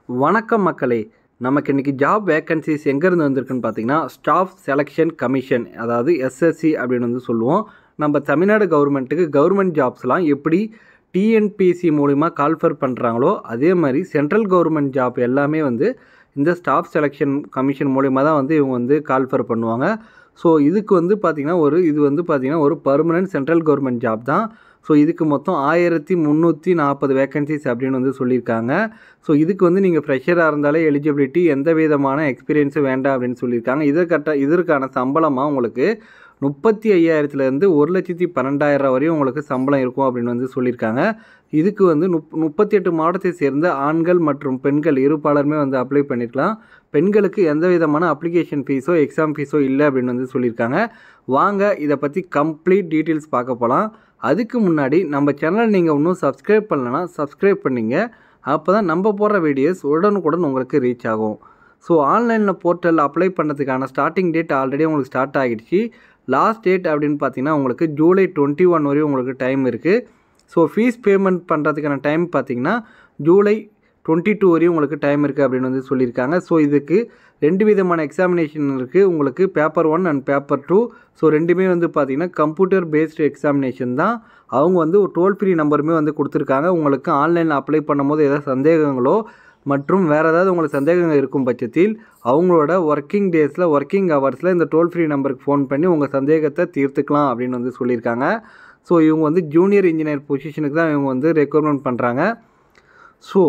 வணக்கம் மக்களே. நமக்கு இன்றைக்கி ஜாப் வேக்கன்சிஸ் எங்கேருந்து வந்திருக்குன்னு பார்த்தீங்கன்னா, ஸ்டாஃப் செலெக்ஷன் கமிஷன், அதாவது எஸ்எஸ்சி அப்படின்னு வந்து சொல்லுவோம். நம்ம தமிழ்நாடு கவர்மெண்ட்டுக்கு கவர்மெண்ட் ஜாப்ஸ்லாம் எப்படி டிஎன்பிஎஸ்சி மூலிமா கால்ஃபர் பண்ணுறாங்களோ, அதே மாதிரி சென்ட்ரல் கவர்மெண்ட் ஜாப் எல்லாமே வந்து இந்த ஸ்டாஃப் செலெக்ஷன் கமிஷன் மூலிமா தான் வந்து இவங்க வந்து கால்ஃபர் பண்ணுவாங்க. ஸோ இதுக்கு வந்து பார்த்திங்கன்னா ஒரு பர்மனெண்ட் சென்ட்ரல் கவர்மெண்ட் ஜாப் தான். ஸோ இதுக்கு மொத்தம் 1340 வேக்கன்சிஸ் அப்படின்னு வந்து சொல்லியிருக்காங்க. ஸோ இதுக்கு வந்து நீங்கள் ஃப்ரெஷராக இருந்தாலே எலிஜிபிலிட்டி, எந்த விதமான எக்ஸ்பீரியன்ஸும் வேண்டாம் அப்படின்னு சொல்லியிருக்காங்க. இதற்கான சம்பளமாக உங்களுக்கு 35,000லேருந்து 1,12,000 வரையும் உங்களுக்கு சம்பளம் இருக்கும் அப்படின்னு வந்து சொல்லியிருக்காங்க. இதுக்கு வந்து 38 மாவட்டத்தை சேர்ந்த ஆண்கள் மற்றும் பெண்கள் இருப்பாளருமே வந்து அப்ளை பண்ணியிருக்கலாம். பெண்களுக்கு எந்த விதமான அப்ளிகேஷன் ஃபீஸோ எக்ஸாம் ஃபீஸோ இல்லை அப்படின்னு வந்து சொல்லியிருக்காங்க. வாங்க இதை பற்றி கம்ப்ளீட் டீட்டெயில்ஸ் பார்க்க போகலாம். அதுக்கு முன்னாடி நம்ம சேனலை நீங்கள் இன்னும் சப்ஸ்கிரைப் பண்ணலன்னா சப்ஸ்கிரைப் பண்ணிங்க. அப்போ தான் நம்ம போடுற வீடியோஸ் உடனுக்குடன் உங்களுக்கு ரீச் ஆகும். ஸோ ஆன்லைனில் போர்ட்டலில் அப்ளை பண்ணுறதுக்கான ஸ்டார்டிங் டேட் ஆல்ரெடி உங்களுக்கு ஸ்டார்ட் ஆகிடுச்சு. லாஸ்ட் டேட் அப்படின்னு பார்த்தீங்கன்னா உங்களுக்கு ஜூலை 21 வரையும் உங்களுக்கு டைம் இருக்குது. ஸோ ஃபீஸ் பேமெண்ட் பண்ணுறதுக்கான டைம் பார்த்தீங்கன்னா ஜூலை 22 வரையும் உங்களுக்கு டைம் இருக்குது அப்படின்னு வந்து சொல்லியிருக்காங்க. ஸோ இதுக்கு 2 விதமான எக்ஸாமினேஷன் இருக்குது. உங்களுக்கு பேப்பர் 1 அண்ட் பேப்பர் 2. ஸோ ரெண்டுமே வந்து பார்த்திங்கன்னா கம்ப்யூட்டர் பேஸ்டு எக்ஸாமினேஷன் தான். அவங்க வந்து ஒரு டோல் ஃப்ரீ நம்பருமே வந்து கொடுத்துருக்காங்க. உங்களுக்கு ஆன்லைனில் அப்ளை பண்ணும்போது ஏதாவது சந்தேகங்களோ மற்றும் வேறு ஏதாவது உங்களுக்கு சந்தேகங்கள் இருக்கும் பட்சத்தில் அவங்களோட ஒர்க்கிங் டேஸில் ஒர்க்கிங் ஹவர்ஸில் இந்த டோல் ஃப்ரீ நம்பருக்கு ஃபோன் பண்ணி உங்கள் சந்தேகத்தை தீர்த்துக்கலாம் அப்படின்னு வந்து சொல்லியிருக்காங்க. ஸோ இவங்க வந்து ஜூனியர் இன்ஜினியர் பொசிஷனுக்கு தான் இவங்க வந்து ரெக்ரூட்மெண்ட் பண்ணுறாங்க. ஸோ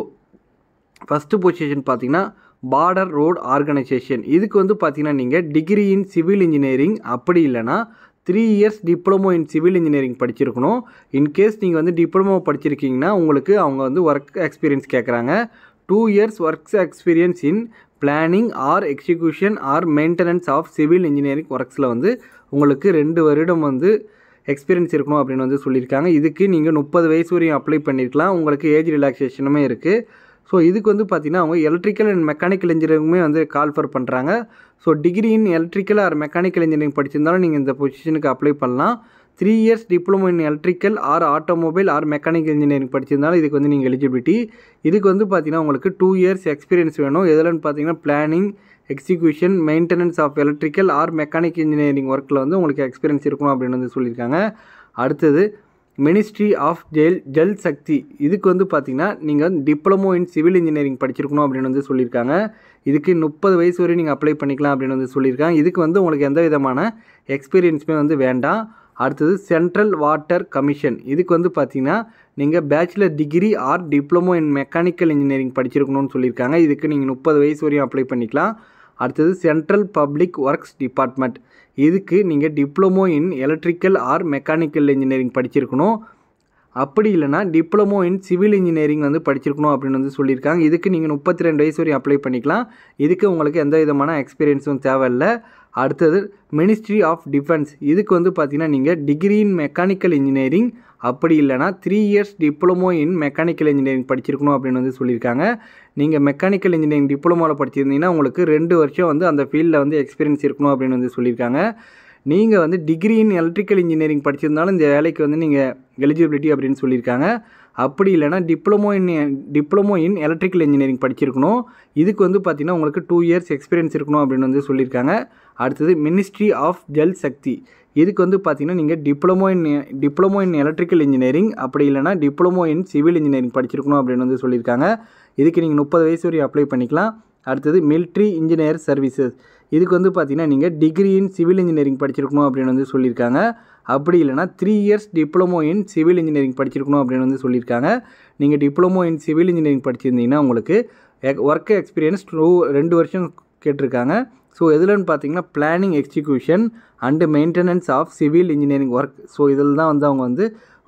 ஃபஸ்ட்டு பொசிஷன் பார்த்திங்கன்னா பார்டர் ரோடு ஆர்கனைசேஷன். இதுக்கு வந்து பார்த்திங்கன்னா நீங்கள் டிகிரி இன் சிவில் இன்ஜினியரிங் அப்படி இல்லைனா 3 years diploma in civil engineering படிச்சிருக்கணும். இன்கேஸ் நீங்கள் வந்து டிப்ளமோ படிச்சிருக்கீங்கன்னா உங்களுக்கு அவங்க வந்து ஒர்க் எக்ஸ்பீரியன்ஸ் கேட்குறாங்க. 2 years works experience in planning or execution or maintenance of civil engineering ஒர்க்ஸில் வந்து உங்களுக்கு 2 வருடம் வந்து எக்ஸ்பீரியன்ஸ் இருக்கணும் அப்படின்னு வந்து சொல்லியிருக்காங்க. இதுக்கு நீங்கள் 30 வயசு வரையும் அப்ளை பண்ணியிருக்கலாம். உங்களுக்கு ஏஜ் ரிலாக்ஸேஷனுமே இருக்குது. ஸோ இதுக்கு வந்து பார்த்திங்கன்னா அவங்க எலக்ட்ரிக்கல் அண்ட் மெக்கானிக்கல் இன்ஜினியரிங்குமே வந்து கால்ஃபர் பண்ணுறாங்க. So degree in electrical or mechanical engineering படிச்சிருந்தாலும் நீங்கள் இந்த பொசிஷனுக்கு அப்ளை பண்ணலாம். 3 இயர்ஸ் டிப்ளமோ இன் electrical R automobile R mechanical engineering படிச்சிருந்தாலும் இதுக்கு வந்து நீங்கள் எலிஜிபிலிட்டி. இதுக்கு வந்து பார்த்திங்கன்னா உங்களுக்கு 2 இயர்ஸ் எக்ஸ்பீரியன்ஸ் வேணும். எதுலன்னு பார்த்தீங்கன்னா planning, execution, maintenance of electrical or mechanical engineering ஒர்க்கில் வந்து உங்களுக்கு எக்ஸ்பீரியன்ஸ் இருக்கணும் அப்படின்னு வந்து சொல்லியிருக்காங்க. அடுத்தது மினிஸ்ட்ரி ஆஃப் ஜல் சக்தி. இதுக்கு வந்து பார்த்திங்கன்னா நீங்கள் டிப்ளமோ இன் சிவில் இன்ஜினியரிங் படிச்சிருக்கணும் அப்படின்னு வந்து சொல்லியிருக்காங்க. இதுக்கு 30 வயசு வரையும் நீங்கள் அப்ளை பண்ணிக்கலாம் அப்படின்னு வந்து சொல்லியிருக்காங்க. இதுக்கு வந்து உங்களுக்கு எந்த விதமான எக்ஸ்பீரியன்ஸுமே வந்து வேண்டாம். அடுத்தது சென்ட்ரல் வாட்டர் கமிஷன். இதுக்கு வந்து பார்த்திங்கன்னா நீங்கள் bachelor degree or diploma in mechanical engineering படிச்சிருக்கணும்னு சொல்லியிருக்காங்க. இதுக்கு நீங்கள் 30 வயசு வரையும் அப்ளை பண்ணிக்கலாம். அடுத்தது சென்ட்ரல் பப்ளிக் ஒர்க்ஸ் டிபார்ட்மெண்ட். இதுக்கு நீங்கள் diploma in electrical or mechanical engineering படிச்சிருக்கணும். அப்படி இல்லைனா டிப்ளமோ இன் சிவில் இன்ஜினியரிங் வந்து படிச்சிருக்கணும் அப்படின்னு வந்து சொல்லியிருக்காங்க. இதுக்கு நீங்கள் 32 வயசு வரையும் அப்ளை பண்ணிக்கலாம். இதுக்கு உங்களுக்கு எந்த விதமான எக்ஸ்பீரியன்ஸும் தேவையில்லை. அடுத்தது மினிஸ்ட்ரி ஆஃப் டிஃபென்ஸ். இதுக்கு வந்து பார்த்திங்கன்னா நீங்கள் டிகிரி இன் மெக்கானிக்கல் இன்ஜினியரிங் அப்படி இல்லைனா 3 years diploma in mechanical engineering படிச்சிருக்கணும் அப்படின்னு வந்து சொல்லியிருக்காங்க. நீங்கள் மெக்கானிக்கல் இன்ஜினியரிங் டிப்ளமோவில் படிச்சிருந்தீங்கன்னா உங்களுக்கு 2 வருஷம் வந்து அந்த ஃபீல்டில் வந்து எக்ஸ்பீரியன்ஸ் இருக்கணும் அப்படின்னு வந்து சொல்லியிருக்காங்க. நீங்கள் வந்து டிகிரி இன் எலக்ட்ரிக்கல் இன்ஜினியரிங் படிச்சிருந்தாலும் இந்த வேலைக்கு வந்து நீங்கள் எலிஜிபிலிட்டி அப்படின்னு சொல்லியிருக்காங்க. அப்படி இல்லைனா டிப்ளமோ இன் எலக்ட்ரிக்கல் இன்ஜினியரிங் படிச்சிருக்கணும். இதுக்கு வந்து பார்த்திங்கன்னா உங்களுக்கு 2 இயர்ஸ் எக்ஸ்பீரியன்ஸ் இருக்கணும் அப்படின்னு வந்து சொல்லியிருக்காங்க. அடுத்தது மினிஸ்ட்ரி ஆஃப் ஜல் சக்தி. இதுக்கு வந்து பார்த்திங்கன்னா நீங்கள் டிப்ளமோ இன் எலக்ட்ரிக்கல் இன்ஜினியரிங் அப்படி இல்லைனா டிப்ளமோ இன் சிவில் இன்ஜினியரிங் படிச்சிருக்கணும் அப்படின்னு வந்து சொல்லியிருக்காங்க. இதுக்கு நீங்கள் 30 வயசு வரையும் அப்ளை பண்ணிக்கலாம். அடுத்தது மிலிட்ரி இன்ஜினியர் சர்வீசஸ். இதுக்கு வந்து பார்த்திங்கன்னா நீங்கள் டிகிரி இன் சிவில் இன்ஜினியரிங் படிச்சிருக்கணும் அப்படின்னு வந்து சொல்லியிருக்காங்க. அப்படி இல்லைனா 3 years diploma in civil engineering படிச்சிருக்கணும் அப்படின்னு வந்து சொல்லியிருக்காங்க. நீங்கள் டிப்ளமோ இன் சிவில் இன்ஜினியரிங் படிச்சிருந்தீங்கன்னா உங்களுக்கு ஒர்க் எக்ஸ்பீரியன்ஸ் 2 வருஷம் கேட்டிருக்காங்க. ஸோ எதுலன்னு பார்த்தீங்கன்னா planning, execution and maintenance of civil engineering work. So இதில் தான் வந்து அவங்க வந்து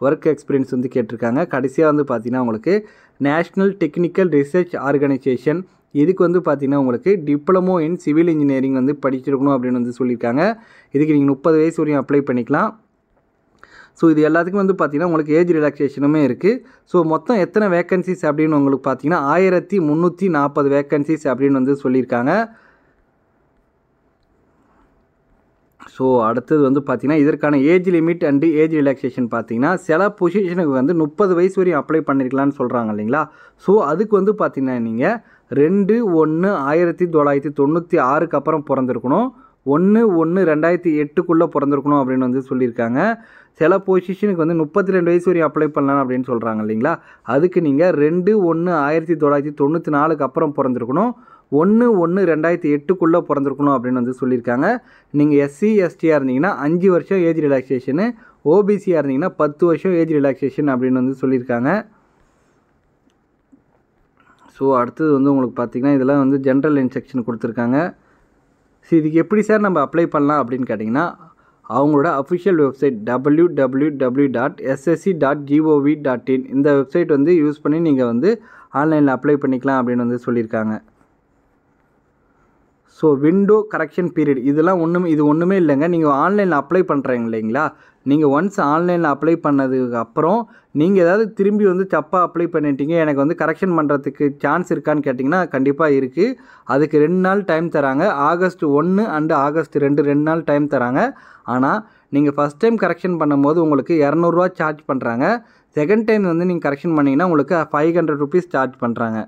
ஒர்க் எக்ஸ்பீரியன்ஸ் வந்து கேட்டிருக்காங்க. கடைசியாக வந்து பார்த்திங்கன்னா உங்களுக்கு நேஷ்னல் டெக்னிக்கல் ரிசர்ச் ஆர்கனைசேஷன். இதுக்கு வந்து பார்த்திங்கன்னா உங்களுக்கு டிப்ளமோ இன் சிவில் இன்ஜினியரிங் வந்து படிச்சிருக்கணும் அப்படின்னு வந்து சொல்லியிருக்காங்க. இதுக்கு நீங்கள் 30 வயசு வரையும் அப்ளை பண்ணிக்கலாம். ஸோ இது எல்லாத்துக்கும் வந்து பார்த்திங்கன்னா உங்களுக்கு ஏஜ் ரிலாக்ஸேஷனுமே இருக்குது. ஸோ மொத்தம் எத்தனை வேக்கன்சிஸ் அப்படின்னு உங்களுக்கு பார்த்திங்கன்னா 1340 வேக்கன்சிஸ் அப்படின்னு வந்து சொல்லியிருக்காங்க. ஸோ அடுத்தது வந்து பார்த்திங்கன்னா இதற்கான age limit and age relaxation பார்த்திங்கன்னா சில பொசிஷனுக்கு வந்து 30 வயசு வரையும் அப்ளை பண்ணியிருக்கலான்னு சொல்கிறாங்க இல்லைங்களா. ஸோ அதுக்கு வந்து பார்த்திங்கன்னா நீங்கள் 2/1/1996 அப்புறம் பிறந்திருக்கணும், 1/1/2008 பிறந்திருக்கணும் அப்படின்னு வந்து சொல்லியிருக்காங்க. சில பொசிஷனுக்கு வந்து 32 வயசு வரையும் அப்ளை பண்ணலாம் அப்படின்னு சொல்கிறாங்க இல்லைங்களா. அதுக்கு நீங்கள் 2/1/1994 அப்புறம் பிறந்திருக்கணும், 1/1/2008 பிறந்திருக்கணும் அப்படின்னு வந்து சொல்லியிருக்காங்க. நீங்கள் எஸ்சி எஸ்டியாக இருந்தீங்கன்னா 5 வருஷம் ஏஜ் ரிலாக்ஸேஷனு, ஓபிசியாக இருந்தீங்கன்னா 10 வருஷம் ஏஜ் ரிலாக்ஸேஷன் அப்படின்னு வந்து சொல்லியிருக்காங்க. ஸோ அடுத்தது வந்து உங்களுக்கு பார்த்திங்கன்னா இதெல்லாம் வந்து ஜென்ரல் இன்ஸ்ட்ரக்ஷன் கொடுத்துருக்காங்க. ஸோ இதுக்கு எப்படி சார் நம்ம அப்ளை பண்ணலாம் அப்படின்னு கேட்டிங்கன்னா அவங்களோட அஃபிஷியல் வெப்சைட் www.ssc.gov.in இந்த வெப்சைட் வந்து யூஸ் பண்ணி நீங்கள் வந்து ஆன்லைனில் அப்ளை பண்ணிக்கலாம் அப்படின்னு வந்து சொல்லியிருக்காங்க. ஸோ விண்டோ கரெக்ஷன் பீரியட் இதெல்லாம் இது ஒன்றுமே இல்லைங்க. நீங்கள் ஆன்லைனில் அப்ளை பண்ணுறீங்க இல்லைங்களா, நீங்கள் ஒன்ஸ் ஆன்லைனில் அப்ளை பண்ணதுக்கு அப்புறம் நீங்கள் ஏதாவது திரும்பி வந்து தப்பாக அப்ளை பண்ணிட்டீங்க, எனக்கு வந்து கரெக்ஷன் பண்ணுறதுக்கு சான்ஸ் இருக்கான்னு கேட்டிங்கன்னா கண்டிப்பாக இருக்குது. அதுக்கு 2 நாள் டைம் தராங்க. ஆகஸ்ட் 1 அண்டு ஆகஸ்ட் 2 நாள் டைம் தராங்க. ஆனால் நீங்கள் ஃபஸ்ட் டைம் கரெக்ஷன் பண்ணும்போது உங்களுக்கு 200 ரூபா சார்ஜ் பண்ணுறாங்க. செகண்ட் டைம் வந்து நீங்கள் கரெக்ஷன் பண்ணிங்கன்னா உங்களுக்கு 500 ருபீஸ் சார்ஜ் பண்ணுறாங்க.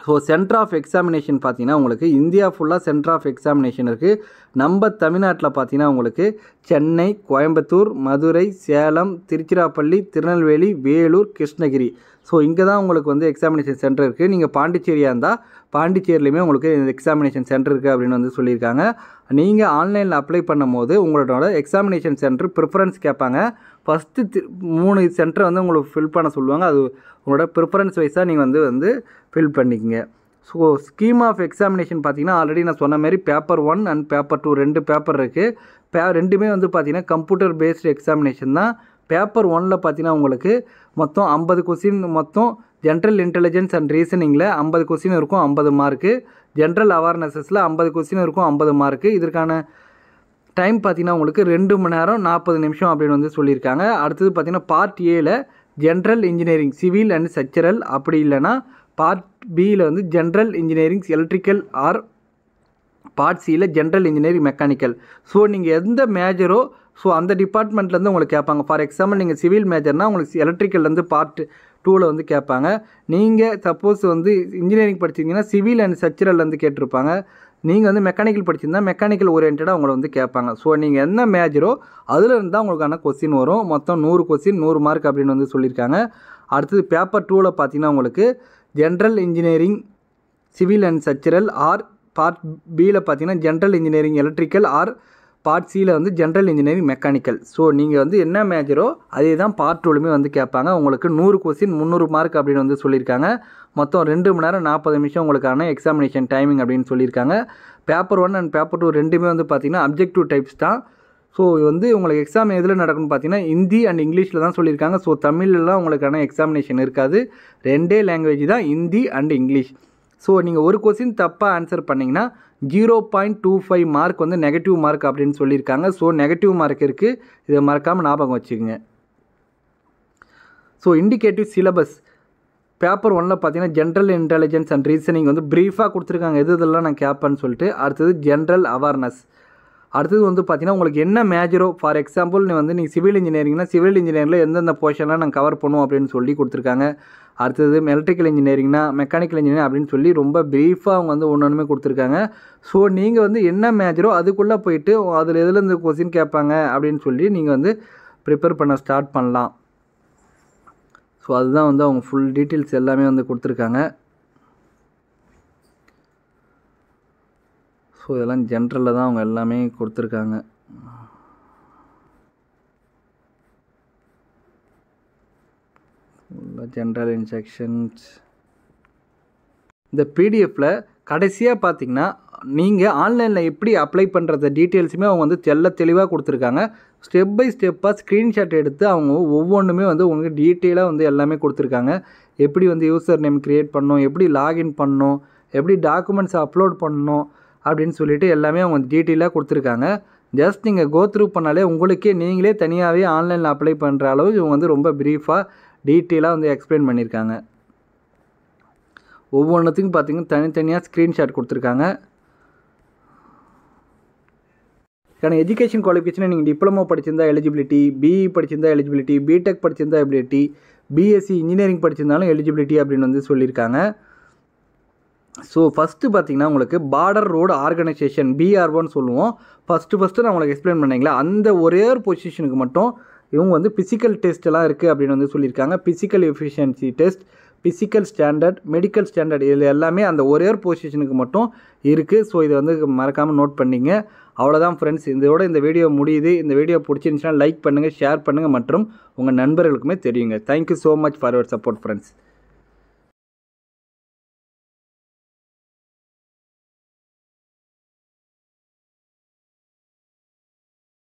ஸோ சென்டர் ஆஃப் எக்ஸாமினேஷன் பார்த்தீங்கன்னா உங்களுக்கு இந்தியா ஃபுல்லாக சென்டர் ஆஃப் எக்ஸாமினேஷன் இருக்குது. நம்ம தமிழ்நாட்டில் பார்த்தீங்கன்னா உங்களுக்கு சென்னை, கோயம்புத்தூர், மதுரை, சேலம், திருச்சிராப்பள்ளி, திருநெல்வேலி, வேலூர், கிருஷ்ணகிரி. ஸோ இங்கே தான் உங்களுக்கு வந்து எக்ஸாமினேஷன் சென்டர் இருக்குது. நீங்கள் பாண்டிச்சேரியாக இருந்தால் பாண்டிச்சேரியிலையுமே உங்களுக்கு எக்ஸாமினேஷன் சென்டர் இருக்குது அப்படின்னு வந்து சொல்லியிருக்காங்க. நீங்கள் ஆன்லைனில் அப்ளை பண்ணும்போது உங்களோட எக்ஸாமினேஷன் சென்டர் ப்ரிஃபரன்ஸ் கேட்பாங்க. ஃபஸ்ட்டு 3 சென்டரை வந்து உங்களுக்கு ஃபில் பண்ண சொல்லுவாங்க. அது உங்களோட ப்ரிஃபரன்ஸ் வைஸாக நீங்கள் வந்து ஃபில் பண்ணிக்கங்க. ஸோ ஸ்கீம் ஆஃப் எக்ஸாமினேஷன் பார்த்தீங்கன்னா ஆல்ரெடி நான் சொன்ன மாதிரி பேப்பர் 1 அண்ட் பேப்பர் 2 2 பேப்பர் இருக்குது. ரெண்டுமே வந்து பார்த்திங்கன்னா கம்ப்யூட்டர் பேஸ்டு எக்ஸாமினேஷன் தான். பேப்பர் 1ல் பார்த்தீங்கன்னா உங்களுக்கு மொத்தம் 50 கொஸ்டின், மொத்தம் ஜென்ரல் இன்டெலிஜென்ஸ் அண்ட் ரீசனிங்கில் 50 கொஸ்டின் இருக்கும், 50 மார்க்கு. ஜென்ரல் அவேர்னஸஸில் 50 கொஸ்டின் இருக்கும், 50 மார்க்கு. இதற்கான டைம் பார்த்திங்கன்னா உங்களுக்கு 2 மணி நேரம் 40 நிமிஷம் அப்படின்னு வந்து சொல்லியிருக்காங்க. அடுத்தது பார்த்திங்கன்னா பார்ட் ஏல general engineering civil and structural, அப்படி இல்லைனா பார்ட் பியில் வந்து general engineering electrical, or part சியில் ஜென்ரல் இன்ஜினியரிங் மெக்கானிக்கல். ஸோ நீங்கள் எந்த மேஜரோ ஸோ அந்த டிபார்ட்மெண்ட்லேருந்து உங்களுக்கு கேட்பாங்க. ஃபார் எக்ஸாம்பிள் நீங்கள் சிவில் மேஜர்னால் உங்களுக்கு எலக்ட்ரிக்கல்லேருந்து பார்ட் 2ல் வந்து கேட்பாங்க. நீங்கள் சப்போஸ் வந்து இன்ஜினியரிங் படிச்சிங்கன்னா சிவில் அண்ட் ஸ்ட்ரக்சரல்லேருந்து கேட்டிருப்பாங்க. நீங்கள் வந்து மெக்கானிக்கல் படிச்சிருந்தா மெக்கானிக்கல் ஓரியன்டாக உங்களை வந்து கேட்பாங்க. ஸோ நீங்கள் என்ன மேஜரோ அதில் இருந்தால் உங்களுக்கான கொஸ்டின் வரும். மொத்தம் 100 கொஸ்டின் 100 மார்க் அப்படின்னு வந்து சொல்லியிருக்காங்க. அடுத்தது பேப்பர் 2ல் பார்த்தீங்கன்னா உங்களுக்கு general engineering civil and structural, or part பியில் பார்த்தீங்கன்னா general engineering electrical, or part சியில் வந்து ஜென்ரல் இன்ஜினியரிங் மெக்கானிக்கல். ஸோ நீங்கள் வந்து என்ன மேஜரோ அதே தான் பார்ட் 2லுமே வந்து கேட்பாங்க. உங்களுக்கு 100 கொஸ்டின் 300 மார்க் அப்படின்னு வந்து சொல்லியிருக்காங்க. மொத்தம் 2 மணி நேரம் 40 நிமிஷம் உங்களுக்கான எக்ஸாமினேஷன் டைமிங் அப்படின்னு சொல்லியிருக்காங்க. பேப்பர் 1 அண்ட் பேப்பர் 2 ரெண்டுமே வந்து பார்த்திங்கன்னா அப்ஜெக்டிவ் டைப்ஸ் தான். ஸோ வந்து உங்களுக்கு எக்ஸாம் எதில் நடக்கும்னு பார்த்தீங்கன்னா ஹிந்தி அண்ட் இங்கிலீஷில் தான் சொல்லியிருக்காங்க. ஸோ தமிழ்லாம் உங்களுக்கான எக்ஸாமினேஷன் இருக்காது. 2 லாங்குவேஜ் தான், ஹிந்தி அண்ட் இங்கிலீஷ். ஸோ நீங்கள் ஒரு கொஸ்டின் தப்பாக ஆன்சர் பண்ணிங்கன்னா 0.25 மார்க் வந்து நெகட்டிவ் மார்க் அப்படின்னு சொல்லியிருக்காங்க. ஸோ நெகட்டிவ் மார்க் இருக்குது, இதை மறக்காமல் ஞாபகம் வச்சுக்கோங்க. ஸோ இண்டிகேட்டிவ் சிலபஸ் பேப்பர் 1ல் பார்த்தீங்கன்னா ஜென்ரல் இன்டெலிஜென்ஸ் அண்ட் ரீசனிங் வந்து ப்ரீஃபாக கொடுத்துருக்காங்க, இதெல்லாம் நான் கேட்பேன்னு சொல்லிட்டு. அடுத்தது ஜென்ரல் அவேர்னஸ். அடுத்தது வந்து பார்த்தீங்கன்னா உங்களுக்கு என்ன மேஜரோ, ஃபார் எக்ஸாம்பிள் நீங்கள் சிவில் இன்ஜினியரிங்னா சிவில் இன்ஜினியரிங்கில் எந்தெந்த போர்ஷன்லாம் நாங்கள் கவர் பண்ணுவோம் அப்படின்னு சொல்லி கொடுத்துருக்காங்க. அடுத்தது எலக்ட்ரிக்கல் இன்ஜினியரிங்னா மெக்கானிக்கல் இன்ஜினியரிங் அப்படின்னு சொல்லி ரொம்ப ப்ரீஃபாக அவங்க வந்து ஒன்றுமே கொடுத்துருக்காங்க. ஸோ நீங்கள் வந்து என்ன மேஜரோ அதுக்குள்ளே போயிட்டு அதில் எதுலேருந்து கொஸ்டின் கேட்பாங்க அப்படின்னு சொல்லி நீங்கள் வந்து ப்ரிப்பேர் பண்ண ஸ்டார்ட் பண்ணலாம். ஸோ அதுதான் வந்து அவங்க ஃபுல் டீட்டெயில்ஸ் எல்லாமே வந்து கொடுத்துருக்காங்க. ஸோ இதெல்லாம் ஜென்ரலில் தான் அவங்க எல்லாமே கொடுத்துருக்காங்க. ஜென்ரல் இன்ஸ்ட்ரக்ஷன்ஸ் இந்த பிடிஎஃப்பில் கடைசியாக பார்த்தீங்கன்னா நீங்கள் ஆன்லைனில் எப்படி அப்ளை பண்ணுறத டீட்டெயில்ஸுமே அவங்க வந்து தெளிவாக கொடுத்துருக்காங்க. ஸ்டெப் பை ஸ்டெப்பாக ஸ்க்ரீன்ஷாட் எடுத்து அவங்க ஒவ்வொன்றுமே வந்து உங்களுக்கு டீட்டெயிலாக வந்து எல்லாமே கொடுத்துருக்காங்க. எப்படி வந்து யூசர் நேம் க்ரியேட் பண்ணணும், எப்படி லாகின் பண்ணணும், எப்படி டாக்குமெண்ட்ஸ் அப்லோட் பண்ணணும் அப்படின்னு சொல்லிட்டு எல்லாமே அவங்க டீட்டெயிலாக கொடுத்துருக்காங்க. ஜஸ்ட் நீங்கள் கோ த்ரூ பண்ணாலே உங்களுக்கே நீங்களே தனியாகவே ஆன்லைனில் அப்ளை பண்ணுற அளவு இவங்க வந்து ரொம்ப ப்ரீஃபாக டீட்டெயிலாக வந்து எக்ஸ்பிளைன் பண்ணியிருக்காங்க. ஒவ்வொன்றுத்துக்கும் பார்த்திங்கன்னா தனித்தனியாக ஸ்க்ரீன்ஷாட் கொடுத்துருக்காங்க. இதுக்கான எஜுகேஷன் குவாலிஃபிகேஷனை நீங்கள் டிப்ளமோ படிச்சிருந்தா எலிஜிபிலிட்டி, பிஇ படிச்சிருந்தா எலிஜிபிலிட்டி, பிடெக் படிச்சிருந்தா எலிஜிபிலிட்டி, பிஎஸ்சி இன்ஜினியரிங் படிச்சிருந்தாலும் எலிஜிபிலிட்டி அப்படின்னு வந்து சொல்லியிருக்காங்க. ஸோ ஃபஸ்ட்டு பார்த்தீங்கன்னா உங்களுக்கு பார்டர் ரோடு ஆர்கனைசேஷன் பிஆர்ஓன்னு சொல்லுவோம். ஃபஸ்ட்டு நான் உங்களுக்கு எக்ஸ்பிளைன் பண்ணீங்களா, அந்த ஒரே ஒரு பொசிஷனுக்கு மட்டும் இவங்க வந்து ஃபிசிக்கல் டெஸ்ட்டெல்லாம் இருக்குது அப்படின்னு வந்து சொல்லியிருக்காங்க. Physical efficiency test, physical standard, medical standard, இதில் எல்லாமே அந்த ஒரே ஒரு பொசிஷனுக்கு மட்டும் இருக்குது. ஸோ இதை வந்து மறக்காமல் நோட் பண்ணிங்க. அவ்வளோதான் ஃப்ரெண்ட்ஸ், இதோட இந்த வீடியோ முடியுது. இந்த வீடியோ பிடிச்சிருந்துச்சுன்னா லைக் பண்ணுங்கள், ஷேர் பண்ணுங்கள் மற்றும் உங்கள் நண்பர்களுக்குமே தெரியுங்க. Thank you so much for your support friends.